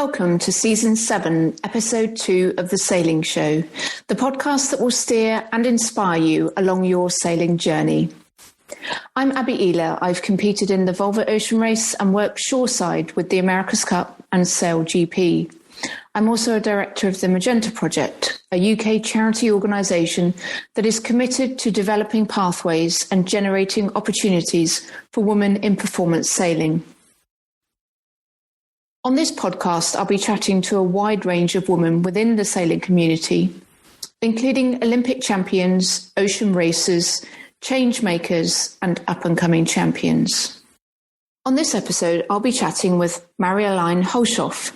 Welcome to Season 7, Episode 2 of The Sailing Show, the podcast that will steer and inspire you along your sailing journey. I'm Abby Ehler. I've competed in the Volvo Ocean Race and worked shoreside with the America's Cup and Sail GP. I'm also a director of the Magenta Project, a UK charity organisation that is committed to developing pathways and generating opportunities for women in performance sailing. On this podcast, I'll be chatting to a wide range of women within the sailing community, including Olympic champions, ocean racers, change makers, and up-and-coming champions. On this episode, I'll be chatting with Marjoleine Hulshof.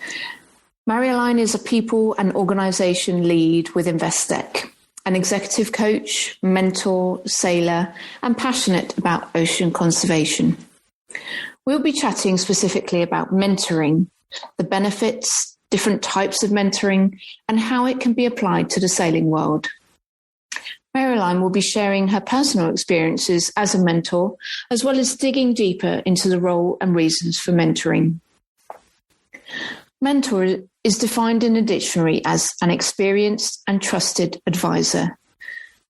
Marjoleine is a people and organisation lead with Investec, an executive coach, mentor, sailor, and passionate about ocean conservation. We'll be chatting specifically about mentoring, the benefits, different types of mentoring, and how it can be applied to the sailing world. Marjoleine will be sharing her personal experiences as a mentor, as well as digging deeper into the role and reasons for mentoring. Mentor is defined in a dictionary as an experienced and trusted advisor.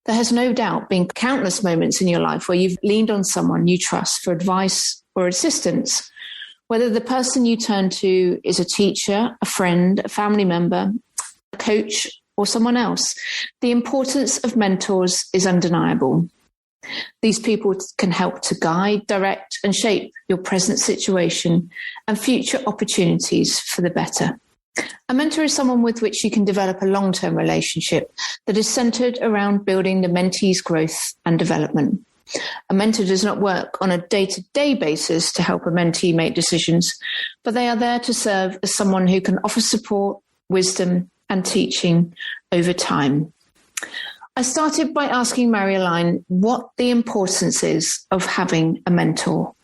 There has no doubt been countless moments in your life where you've leaned on someone you trust for advice or assistance. Whether the person you turn to is a teacher, a friend, a family member, a coach, or someone else, the importance of mentors is undeniable. These people can help to guide, direct, and shape your present situation and future opportunities for the better. A mentor is someone with which you can develop a long-term relationship that is centered around building the mentee's growth and development. A mentor does not work on a day-to-day basis to help a mentee make decisions, but they are there to serve as someone who can offer support, wisdom, and teaching over time. I started by asking Marjoleine what the importance is of having a mentor.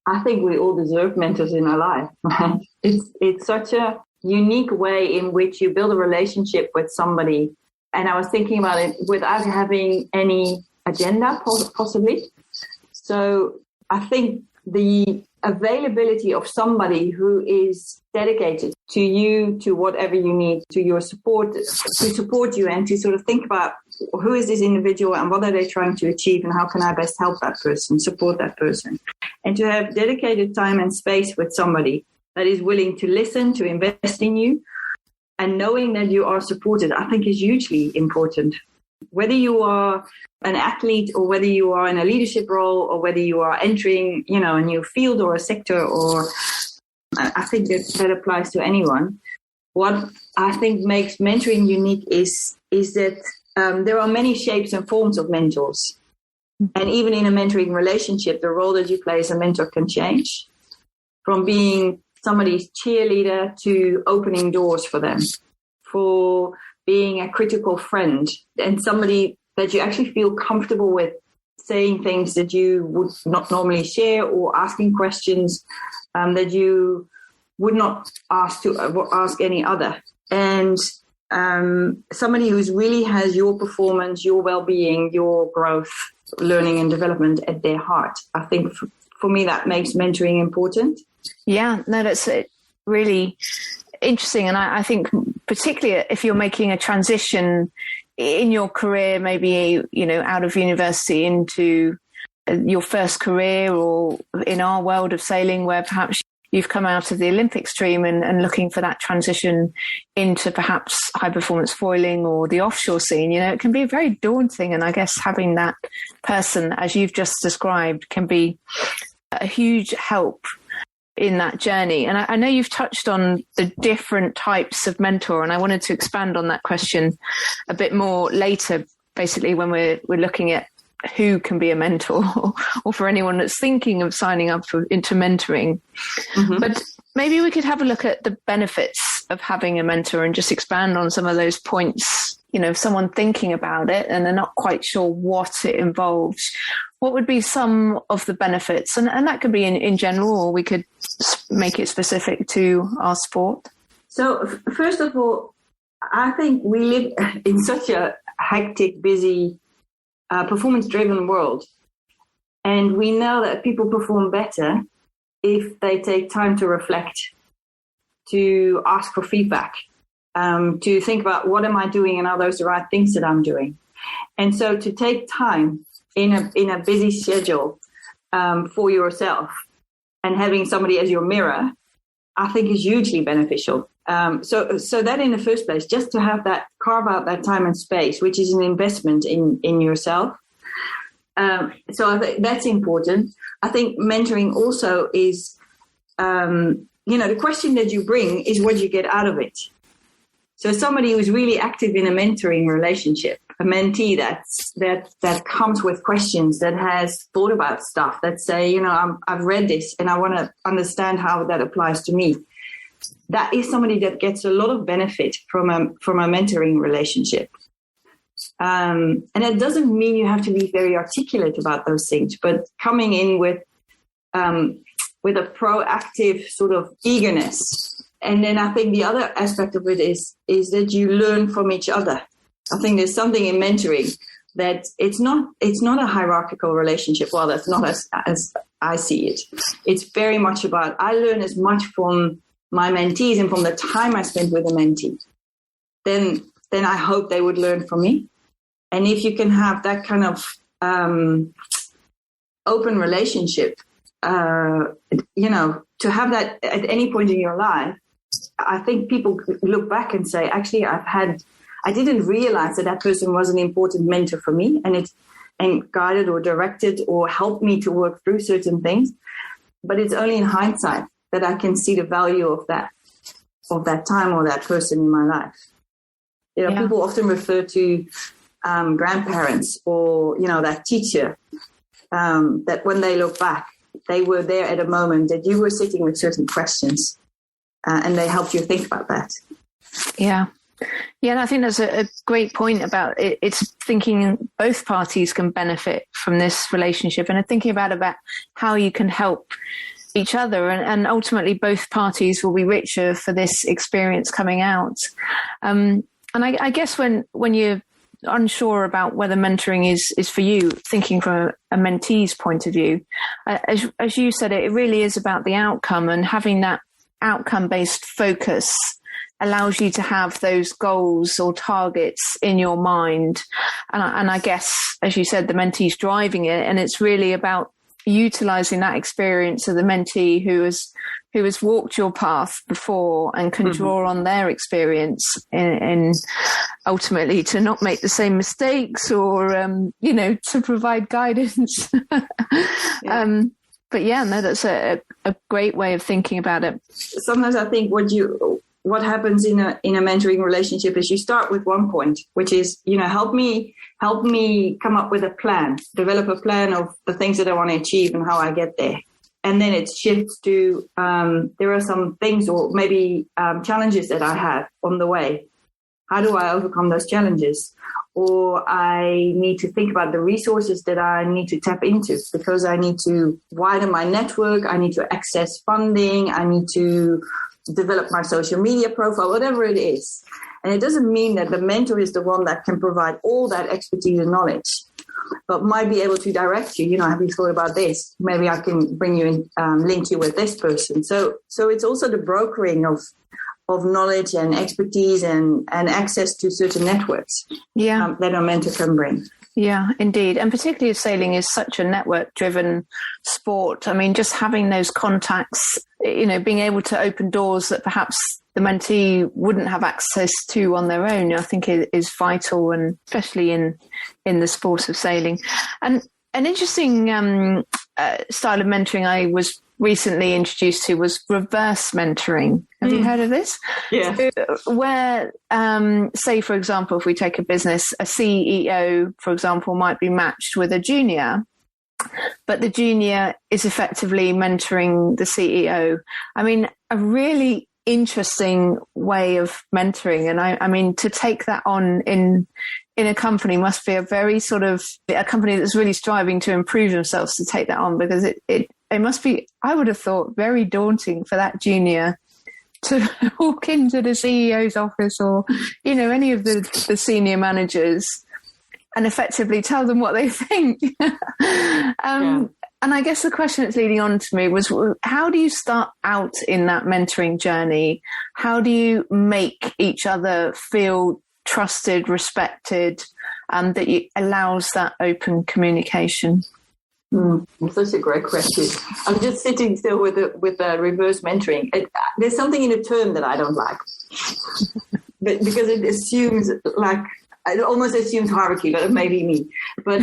I think we all deserve mentors in our life, right? It's such a unique way in which you build a relationship with somebody. And I was thinking about it without having any agenda, possibly. So I think the availability of somebody who is dedicated to you, to whatever you need, to your support, to support you, and to sort of think about who is this individual and what are they trying to achieve and how can I best help that person, support that person. And to have dedicated time and space with somebody that is willing to listen, to invest in you, and knowing that you are supported, I think is hugely important. Whether you are an athlete or whether you are in a leadership role or whether you are entering, a new field or a sector, or I think that applies to anyone. What I think makes mentoring unique is that there are many shapes and forms of mentors. And even in a mentoring relationship, the role that you play as a mentor can change from being somebody's cheerleader to opening doors for them, for being a critical friend and somebody that you actually feel comfortable with saying things that you would not normally share or asking questions that you would not ask any other. And somebody who's really has your performance, your well-being, your growth, learning and development at their heart. I think for me, that makes mentoring important. Yeah, no, that's really interesting. And I think particularly if you're making a transition in your career, maybe, out of university into your first career, or in our world of sailing where perhaps you've come out of the Olympic stream and looking for that transition into perhaps high performance foiling or the offshore scene, it can be very daunting. And I guess having that person, as you've just described, can be a huge help in that journey. And I know you've touched on the different types of mentor, and I wanted to expand on that question a bit more later, basically when we're looking at who can be a mentor or for anyone that's thinking of signing up into mentoring. Mm-hmm. But maybe we could have a look at the benefits of having a mentor and just expand on some of those points. If someone thinking about it and they're not quite sure what it involves, what would be some of the benefits? And that could be in general, or we could make it specific to our sport. So first of all, I think we live in such a hectic, busy, performance-driven world. And we know that people perform better if they take time to reflect, to ask for feedback, to think about what am I doing and are those the right things that I'm doing. And so to take time in a busy schedule for yourself and having somebody as your mirror, I think is hugely beneficial. So that in the first place, just to have that, carve out that time and space, which is an investment in yourself. So I think that's important. I think mentoring also is, the question that you bring is what you get out of it. So somebody who's really active in a mentoring relationship, a mentee that comes with questions, that has thought about stuff, that say, I've read this and I want to understand how that applies to me. That is somebody that gets a lot of benefit from a mentoring relationship. And it doesn't mean you have to be very articulate about those things, but coming in with a proactive sort of eagerness. And then I think the other aspect of it is that you learn from each other. I think there's something in mentoring that it's not a hierarchical relationship. Well, that's not as I see it. It's very much about, I learn as much from my mentees and from the time I spend with a mentee, then I hope they would learn from me. And if you can have that kind of open relationship, to have that at any point in your life, I think people look back and say, actually, I didn't realize that person was an important mentor for me, and guided or directed or helped me to work through certain things. But it's only in hindsight that I can see the value of that time or that person in my life. People often refer to grandparents or, that teacher, that when they look back, they were there at a moment that you were sitting with certain questions and they helped you think about that. Yeah. Yeah, and I think that's a great point about it. It's thinking both parties can benefit from this relationship and thinking about how you can help each other, and ultimately both parties will be richer for this experience coming out. And I guess when you're unsure about whether mentoring is for you, thinking from a mentee's point of view, as you said, it really is about the outcome, and having that outcome-based focus allows you to have those goals or targets in your mind. And I guess, as you said, the mentee's driving it, and it's really about utilizing that experience of the mentee who has walked your path before and can draw on their experience in ultimately to not make the same mistakes or, to provide guidance. But yeah, no, that's a great way of thinking about it. Sometimes I think what happens in a mentoring relationship is you start with one point, which is, help me come up with a plan, develop a plan of the things that I want to achieve and how I get there. And then it shifts to, there are some things or maybe challenges that I have on the way. How do I overcome those challenges? Or I need to think about the resources that I need to tap into because I need to widen my network. I need to access funding. I need to develop my social media profile, whatever it is. And it doesn't mean that the mentor is the one that can provide all that expertise and knowledge, but might be able to direct you. Have you thought about this? Maybe I can bring you in, link you with this person. So it's also the brokering of knowledge and expertise and access to certain networks that a mentor can bring. Yeah, indeed. And particularly as sailing is such a network-driven sport. I mean, just having those contacts, being able to open doors that perhaps the mentee wouldn't have access to on their own, I think is vital, and especially in the sport of sailing. And an interesting style of mentoring I was recently introduced to was reverse mentoring. Have you heard of this? Yeah. So, where, say, for example, if we take a business, a CEO, for example, might be matched with a junior, but the junior is effectively mentoring the CEO. I mean, a really interesting way of mentoring. And I mean, to take that on in a company must be a very sort of a company that's really striving to improve themselves to take that on, because it must be, I would have thought, very daunting for that junior to walk into the CEO's office or, any of the senior managers and effectively tell them what they think. And I guess the question that's leading on to me was, how do you start out in that mentoring journey? How do you make each other feel trusted, respected, that allows that open communication? Such a great question. I'm just sitting still with reverse mentoring. There's something in the term that I don't like, but because it assumes it almost assumes hierarchy, but it may be me. But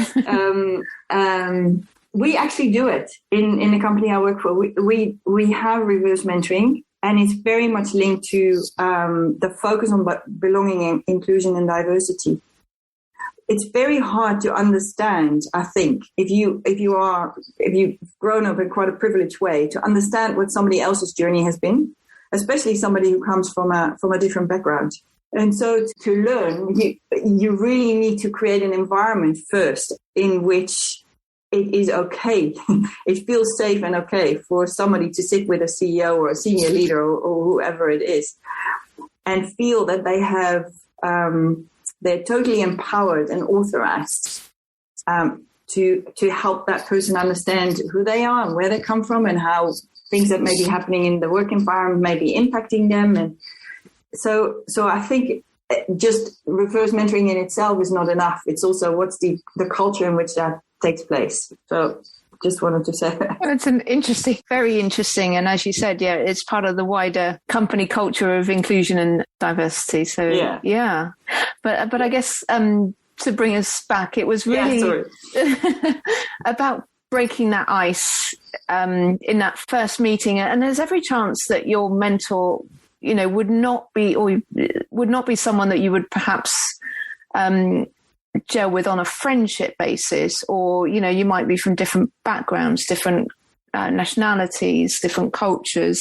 we actually do it in the company I work for. We have reverse mentoring, and it's very much linked to the focus on belonging, inclusion, and diversity. It's very hard to understand, I think, if you've grown up in quite a privileged way, to understand what somebody else's journey has been, especially somebody who comes from a different background. And so to learn, you really need to create an environment first in which it is okay. It feels safe and okay for somebody to sit with a CEO or a senior leader or whoever it is, and feel that they have they're totally empowered and authorized to help that person understand who they are and where they come from and how things that may be happening in the work environment may be impacting them. And so I think just reverse mentoring in itself is not enough. It's also what's the culture in which that takes place. So just wanted to say that. It's very interesting. And as you said, yeah, it's part of the wider company culture of inclusion and diversity. So yeah. But I guess to bring us back, it was really about breaking that ice in that first meeting. And there's every chance that your mentor, would not be someone that you would perhaps gel with on a friendship basis, or you might be from different backgrounds, different nationalities, different cultures.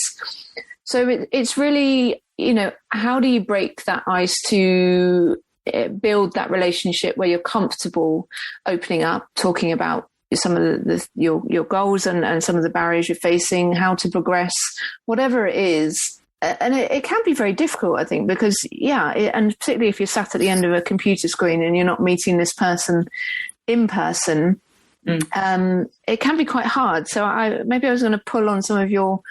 So it's really, how do you break that ice to build that relationship where you're comfortable opening up, talking about some of your goals and some of the barriers you're facing, how to progress, whatever it is. And it can be very difficult, I think, because, and particularly if you're sat at the end of a computer screen and you're not meeting this person in person, it can be quite hard. So I was going to pull on some of your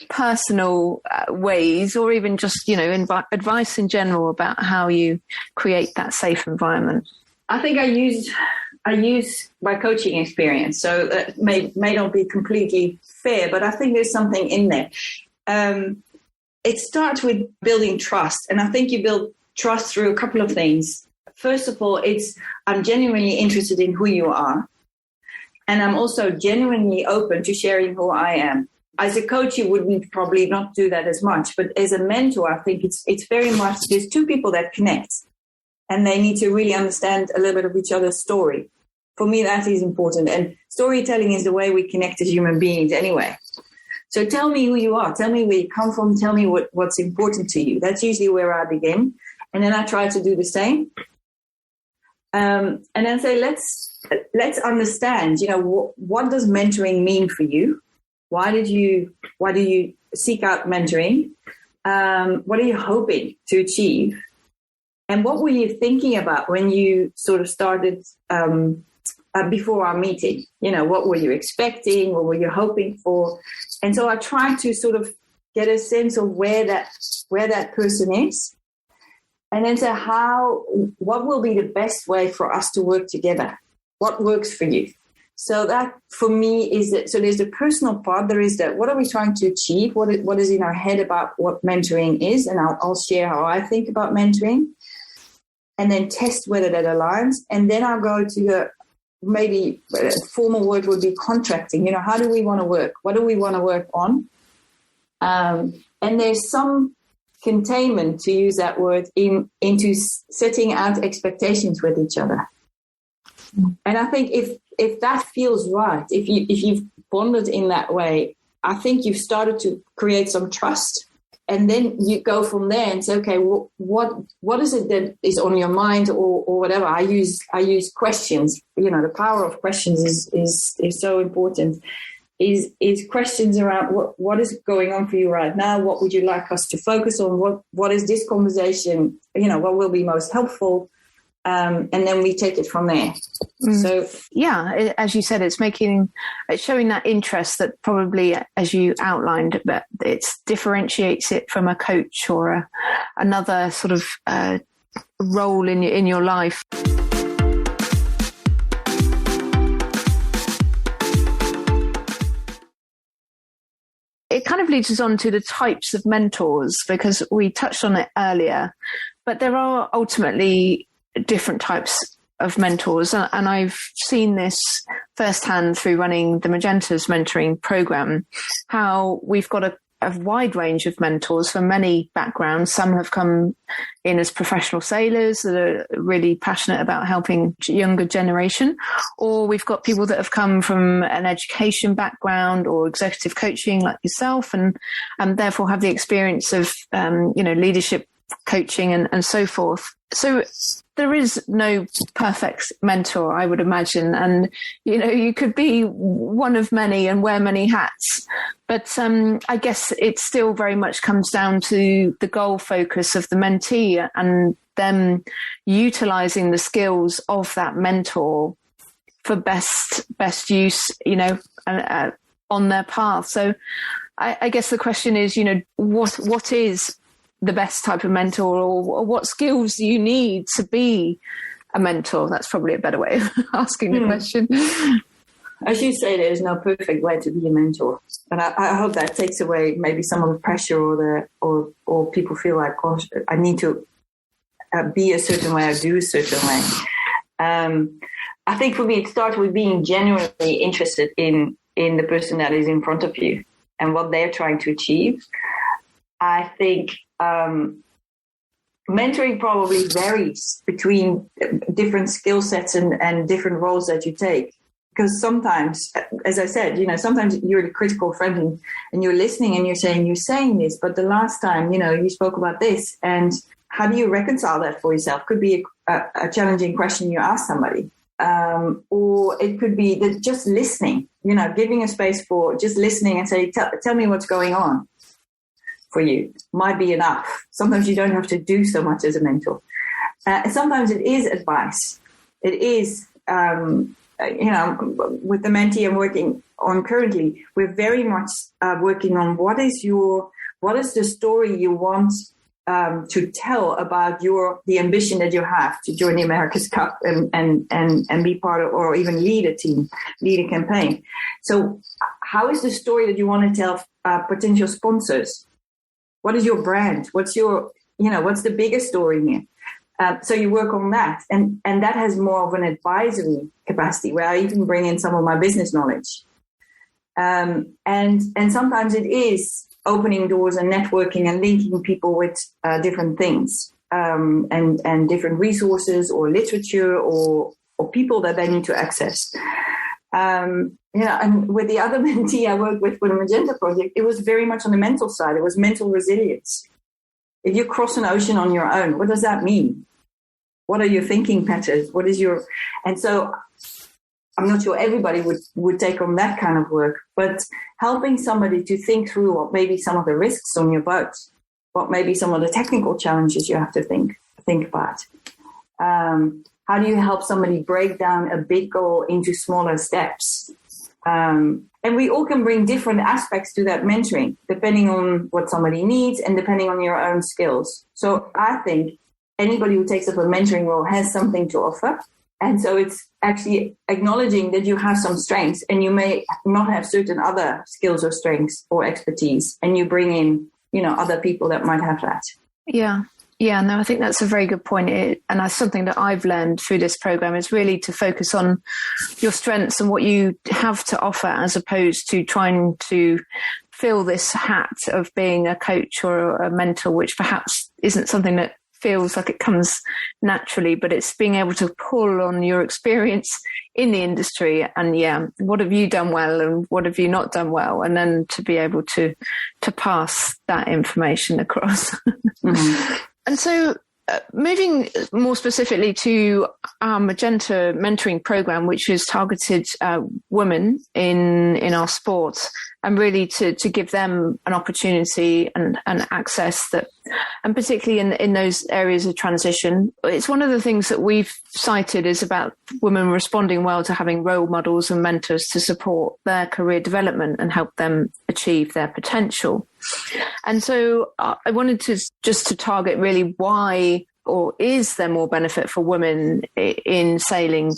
personal ways, or even just, advice in general about how you create that safe environment. I think I use my coaching experience, so that may not be completely fair, but I think there's something in there. It starts with building trust. And I think you build trust through a couple of things. First of all, I'm genuinely interested in who you are. And I'm also genuinely open to sharing who I am. As a coach, you wouldn't probably not do that as much. But as a mentor, I think it's very much, there's two people that connect. And they need to really understand a little bit of each other's story. For me, that is important. And storytelling is the way we connect as human beings anyway. So tell me who you are. Tell me where you come from. Tell me what's important to you. That's usually where I begin. And then I try to do the same. And then say, let's understand, what does mentoring mean for you? Why do you seek out mentoring? What are you hoping to achieve? And what were you thinking about when you sort of started before our meeting? What were you expecting? What were you hoping for? And so I try to sort of get a sense of where that person is, and then say what will be the best way for us to work together? What works for you? So that for me is that. So there's the personal part. There is that. What are we trying to achieve? What is in our head about what mentoring is? And I'll share how I think about mentoring, and then test whether that aligns. And then I'll go to maybe a formal word would be contracting. How do we want to work? What do we want to work on? And there's some containment, to use that word, into setting out expectations with each other. And I think if that feels right, if you've bonded in that way, I think you've started to create some trust. And then you go from there and say, okay, what is it that is on your mind, or whatever. I use questions. The power of questions is so important. Is questions around what is going on for you right now? What would you like us to focus on? What is this conversation? What will be most helpful? And then we take it from there. So yeah, as you said, it's showing that interest that probably, as you outlined, that it differentiates it from a coach or another sort of role in your life. It kind of leads us on to the types of mentors, because we touched on it earlier, but there are ultimately different types of mentors. And I've seen this firsthand through running the Magenta's mentoring program, how we've got a wide range of mentors from many backgrounds. Some have come in as professional sailors that are really passionate about helping younger generation, or we've got people that have come from an education background or executive coaching like yourself, and therefore have the experience of leadership coaching and so forth. So there is no perfect mentor, I would imagine. And, you could be one of many and wear many hats. But I guess it still very much comes down to the goal focus of the mentee and them utilizing the skills of that mentor for best use, on their path. So I guess the question is, what is the best type of mentor, or what skills do you need to be a mentor? That's probably a better way of asking the question. As you say, there's no perfect way to be a mentor, but I hope that takes away maybe some of the pressure or people feel like, gosh, I need to be a certain way or do a certain way. I think for me, it starts with being genuinely interested in the person that is in front of you and what they're trying to achieve. I think mentoring probably varies between different skill sets and different roles that you take. Because sometimes, as I said, sometimes you're the critical friend and you're listening and you're saying this, but the last time, you spoke about this, and how do you reconcile that for yourself? Could be a challenging question you ask somebody. Or it could be that just listening, giving a space for just listening and say, tell me what's going on for you might be enough. Sometimes you don't have to do so much as a mentor. Sometimes it is advice. It is, with the mentee I'm working on currently, we're very much working on what is the story you want to tell about the ambition that you have to join the America's Cup and be part of, or even lead a campaign. So how is the story that you want to tell potential sponsors? What is your brand? What's the biggest story here? So you work on that, and that has more of an advisory capacity where I even bring in some of my business knowledge. And sometimes it is opening doors and networking and linking people with different things and different resources or literature or people that they need to access. And with the other mentee I worked with the Magenta Project, it was very much on the mental side. It was mental resilience. If you cross an ocean on your own, what does that mean? What are your thinking patterns? And so I'm not sure everybody would take on that kind of work, but helping somebody to think through what may be some of the risks on your boat, what may be some of the technical challenges you have to think about. How do you help somebody break down a big goal into smaller steps? And we all can bring different aspects to that mentoring, depending on what somebody needs and depending on your own skills. So I think anybody who takes up a mentoring role has something to offer. And so it's actually acknowledging that you have some strengths and you may not have certain other skills or strengths or expertise, and you bring in, other people that might have that. Yeah. Yeah, no, I think that's a very good point. And that's something that I've learned through this program is really to focus on your strengths and what you have to offer, as opposed to trying to fill this hat of being a coach or a mentor, which perhaps isn't something that feels like it comes naturally, but it's being able to pull on your experience in the industry and what have you done well and what have you not done well, and then to be able to pass that information across. Mm-hmm. And so moving more specifically to our Magenta mentoring program, which is targeted women in our sport, and really to give them an opportunity and access that And particularly in those areas of transition, it's one of the things that we've cited is about women responding well to having role models and mentors to support their career development and help them achieve their potential. And so I wanted to target really why, or is there more benefit for women in sailing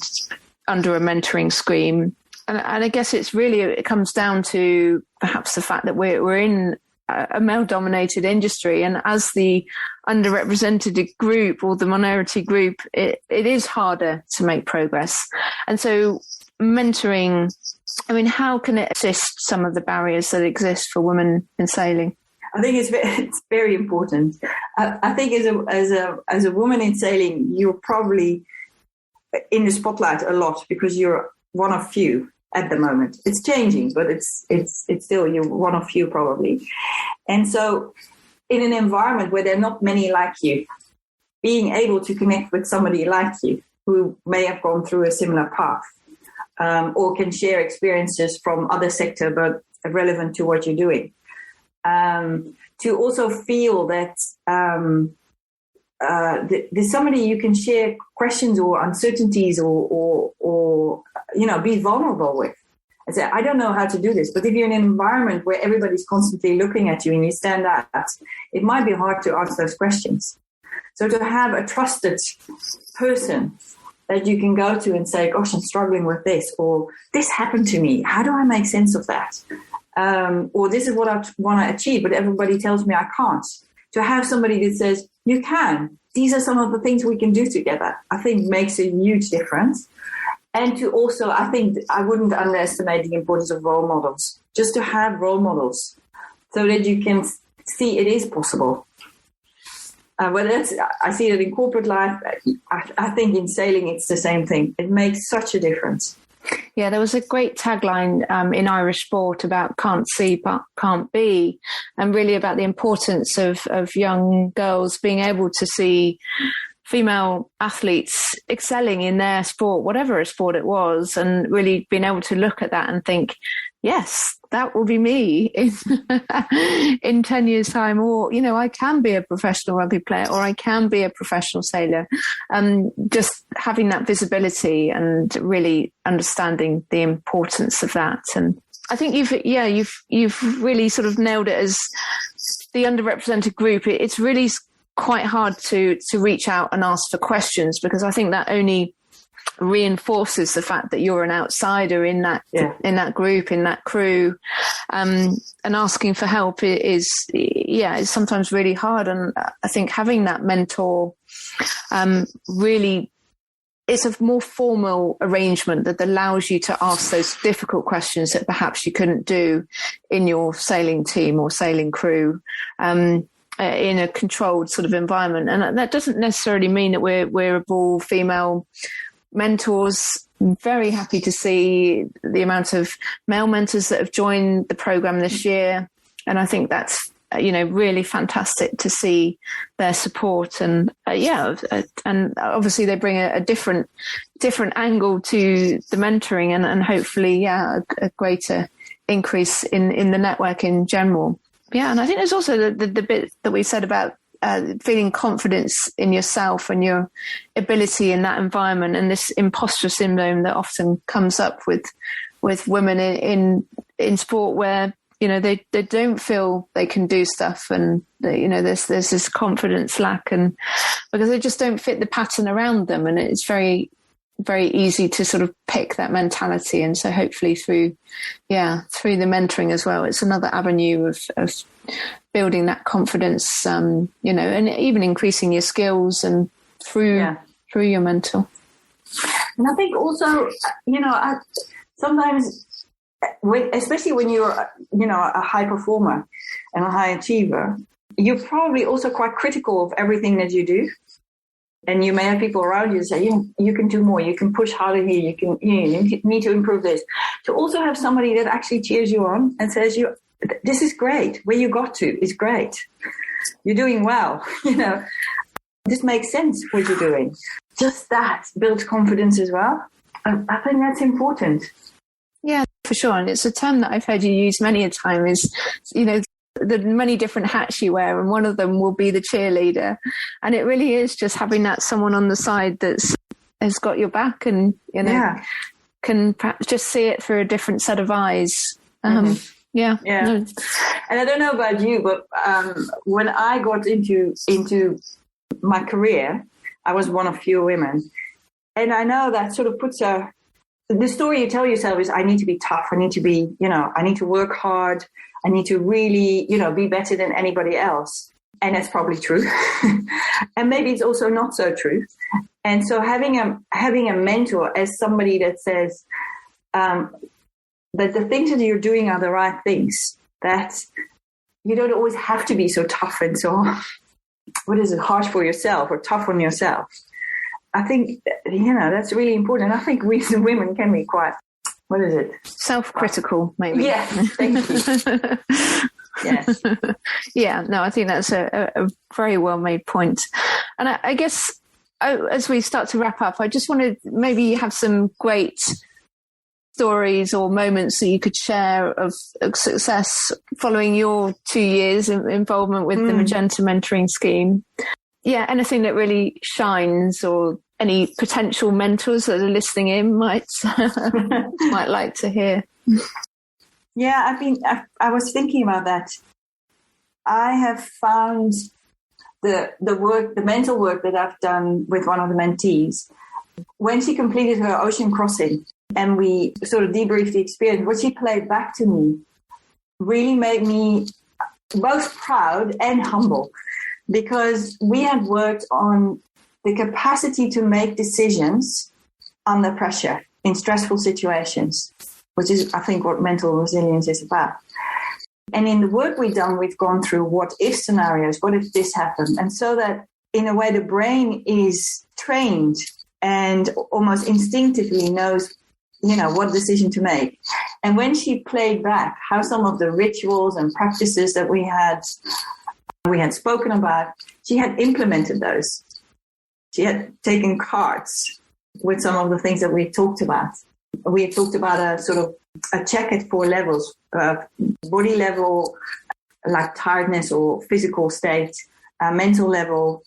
under a mentoring scheme? And I guess it comes down to perhaps the fact that we're in a male-dominated industry, and as the underrepresented group or the minority group, it is harder to make progress. And so mentoring, I mean, how can it assist some of the barriers that exist for women in sailing? I think it's very important. I think as a woman in sailing, you're probably in the spotlight a lot because you're one of few at the moment. It's changing, but it's still, you're one of few probably. And so in an environment where there are not many like you, being able to connect with somebody like you who may have gone through a similar path, or can share experiences from other sector but relevant to what you're doing. To also feel that there's somebody you can share questions or uncertainties or be vulnerable with. I say, I don't know how to do this, but if you're in an environment where everybody's constantly looking at you and you stand out, it might be hard to ask those questions. So to have a trusted person that you can go to and say, gosh, I'm struggling with this, or this happened to me. How do I make sense of that? Or this is what I want to achieve, but everybody tells me I can't. To have somebody that says, you can. These are some of the things we can do together, I think makes a huge difference. And to also, I think I wouldn't underestimate the importance of role models, just to have role models so that you can see it is possible. I see it in corporate life. I think in sailing, it's the same thing. It makes such a difference. Yeah, there was a great tagline in Irish sport about can't see but can't be, and really about the importance of young girls being able to see female athletes excelling in their sport, whatever sport it was, and really being able to look at that and think, yes, that will be me in 10 years' time, or, I can be a professional rugby player, or I can be a professional sailor. Just having that visibility and really understanding the importance of that. And I think you've really sort of nailed it as the underrepresented group. It's really quite hard to reach out and ask for questions, because I think that only reinforces the fact that you're an outsider in that group, in that crew, and asking for help is sometimes really hard. And I think having that mentor really, it's a more formal arrangement that allows you to ask those difficult questions that perhaps you couldn't do in your sailing team or sailing crew. In a controlled sort of environment. And that doesn't necessarily mean that we're all female mentors. I'm very happy to see the amount of male mentors that have joined the program this year. And I think that's, really fantastic to see their support. And and obviously they bring a different angle to the mentoring and hopefully, a greater increase in the network in general. Yeah, and I think there's also the bit that we said about feeling confidence in yourself and your ability in that environment, and this imposter syndrome that often comes up with women in sport, where they don't feel they can do stuff, and there's this confidence lack, and because they just don't fit the pattern around them, and it's very, very easy to sort of pick that mentality. And so hopefully through the mentoring as well, it's another avenue of building that confidence, and even increasing your skills and through your mentor. And I think also, sometimes, especially when you're, a high performer and a high achiever, you're probably also quite critical of everything that you do. And you may have people around you that say, you can do more, you can push harder here, you need to improve this. To also have somebody that actually cheers you on and says, this is great, where you got to is great, you're doing well, this makes sense what you're doing. Just that builds confidence as well. I think that's important. Yeah, for sure. And it's a term that I've heard you use many a time is, the many different hats you wear, and one of them will be the cheerleader. And it really is just having that someone on the side that's has got your back, and can perhaps just see it through a different set of eyes. Yeah. No. And I don't know about you, but when I got into my career, I was one of few women, and I know that sort of puts the story you tell yourself is, I need to be tough. I need to be, I need to work hard. I need to really, be better than anybody else. And that's probably true. And maybe it's also not so true. And so having a mentor as somebody that says that the things that you're doing are the right things, that you don't always have to be so tough and so, harsh for yourself or tough on yourself. I think, that's really important. I think we as women can be quite, self-critical, maybe. Yes, thank you. Yes. Yeah, no, I think that's a very well-made point. And I guess as we start to wrap up, I just wanted maybe have some great stories or moments that you could share of success following your 2 years of involvement with the Magenta mentoring scheme. Yeah, anything that really shines, or any potential mentors that are listening in might like to hear. Yeah, I was thinking about that. I have found the mental work that I've done with one of the mentees, when she completed her ocean crossing and we sort of debriefed the experience, what she played back to me really made me both proud and humble, because we had worked on the capacity to make decisions under pressure in stressful situations, which is, I think, what mental resilience is about. And in the work we've done, we've gone through what if scenarios, what if this happened? And so that in a way the brain is trained and almost instinctively knows, what decision to make. And when she played back how some of the rituals and practices that we had spoken about, she had implemented those. She had taken cards with some of the things that we talked about. We had talked about a check at 4 levels, body level, like tiredness or physical state, mental level,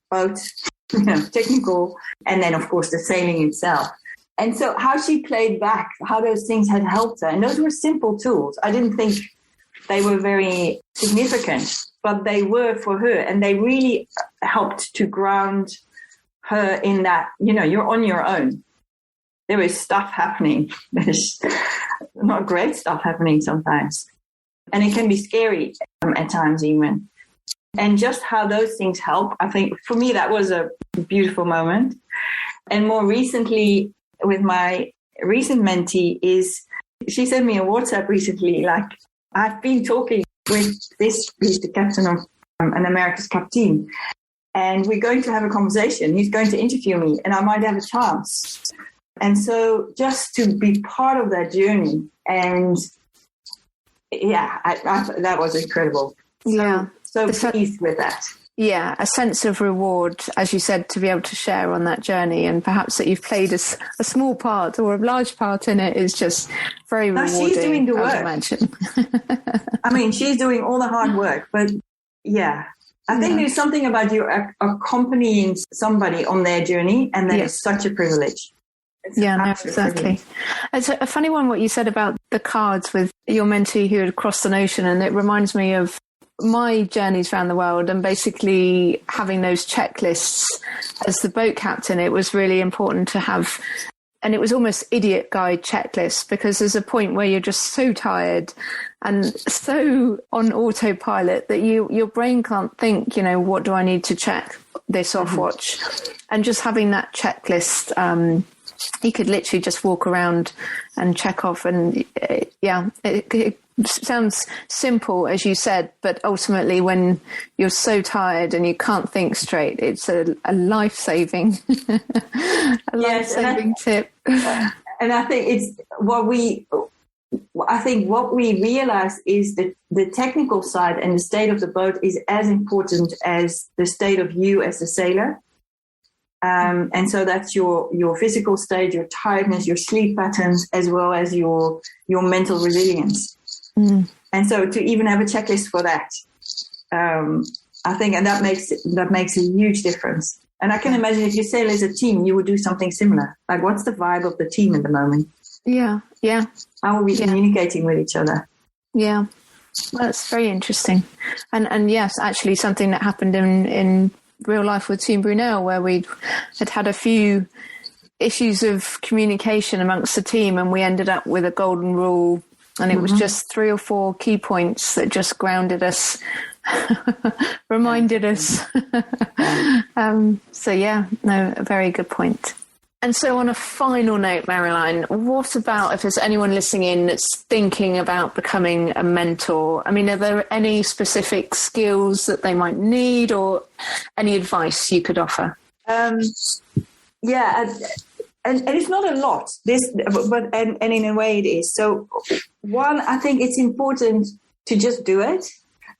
both technical, and then, of course, the sailing itself. And so how she played back, how those things had helped her. And those were simple tools. I didn't think they were very significant, but they were for her. And they really helped to ground her in that, you're on your own. There is stuff happening. There's not great stuff happening sometimes. And it can be scary at times even. And just how those things help, I think for me, that was a beautiful moment. And more recently, with my recent mentee, she sent me a WhatsApp recently, like, I've been talking with he's the captain of an America's Cup team, and we're going to have a conversation. He's going to interview me, and I might have a chance. And so just to be part of that journey, and that was incredible. So pleased with that. Yeah, a sense of reward, as you said, to be able to share on that journey, and perhaps that you've played a small part or a large part in it is just very rewarding. She's doing the work. I imagine. I mean, she's doing all the hard work, but I think there's something about you accompanying somebody on their journey, and that is such a privilege. Exactly. It's a funny one what you said about the cards with your mentee who had crossed an ocean, and it reminds me of my journeys around the world, and basically having those checklists as the boat captain. It was really important to have, and it was almost idiot guide checklists, because there's a point where you're just so tired and so on autopilot that your brain can't think, what do I need to check this off watch? And just having that checklist, you could literally just walk around and check off. And it sounds simple, as you said, but ultimately when you're so tired and you can't think straight, it's a life-saving, life-saving tip. And I think it's what we realize is that the technical side and the state of the boat is as important as the state of you as a sailor. And so that's your physical state, your tiredness, your sleep patterns, as well as your mental resilience. And so to even have a checklist for that, I think, and that makes a huge difference. And I can imagine if you sail as a team, you would do something similar. Like, what's the vibe of the team at the moment? Yeah. How are we communicating with each other? Yeah. Well, that's very interesting. And yes, actually something that happened in real life with Team Brunel, where we had a few issues of communication amongst the team, and we ended up with a golden rule, and it was just 3 or 4 key points that just grounded us, reminded us. A very good point. And so on a final note, Marjoleine, what about if there's anyone listening in that's thinking about becoming a mentor? I mean, are there any specific skills that they might need, or any advice you could offer? And it's not a lot, but in a way it is. So one, I think it's important to just do it,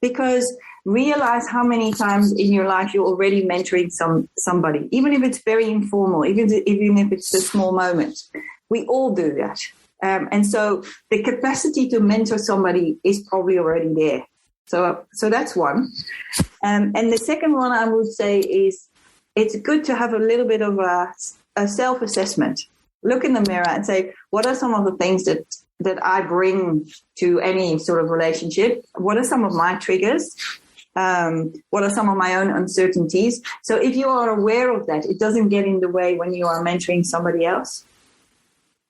because realize how many times in your life you're already mentoring somebody, even if it's very informal, even if it's a small moment. We all do that. And so the capacity to mentor somebody is probably already there. So that's one. And the second one I would say is it's good to have a little bit of a self-assessment. Look in the mirror and say, what are some of the things that I bring to any sort of relationship? What are some of my triggers? What are some of my own uncertainties? So if you are aware of that, it doesn't get in the way when you are mentoring somebody else.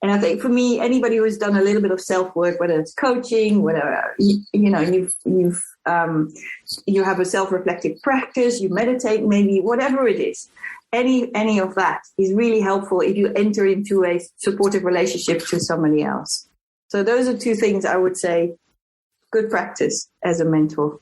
And I think for me, anybody who has done a little bit of self-work, whether it's coaching, whether you have a self-reflective practice, you meditate, maybe whatever it is, any of that is really helpful if you enter into a supportive relationship to somebody else. So those are 2 things I would say, good practice as a mentor.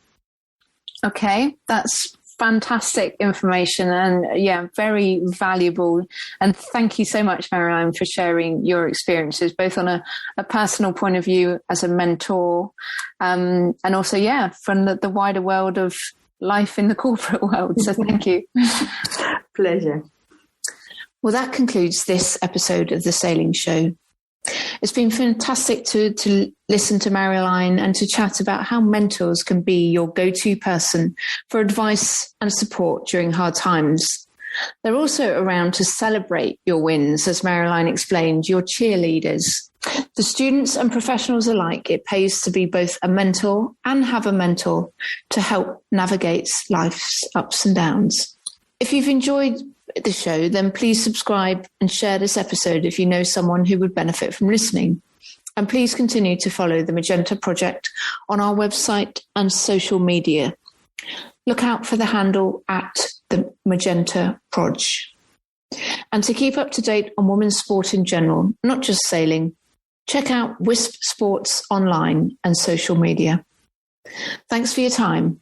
Okay, that's fantastic information, and very valuable. And thank you so much, Marjoleine, for sharing your experiences, both on a personal point of view as a mentor, and also, from the wider world of life in the corporate world. So thank you. Pleasure. Well, that concludes this episode of The Sailing Show. It's been fantastic to listen to Marjoleine and to chat about how mentors can be your go-to person for advice and support during hard times. They're also around to celebrate your wins, as Marjoleine explained, your cheerleaders. For students and professionals alike, it pays to be both a mentor and have a mentor to help navigate life's ups and downs. If you've enjoyed the show, then please subscribe and share this episode if you know someone who would benefit from listening. And please continue to follow the Magenta Project on our website and social media. Look out for the handle at the Magenta Proj. And to keep up to date on women's sport in general, not just sailing, check out WiSP Sports online and social media. Thanks for your time.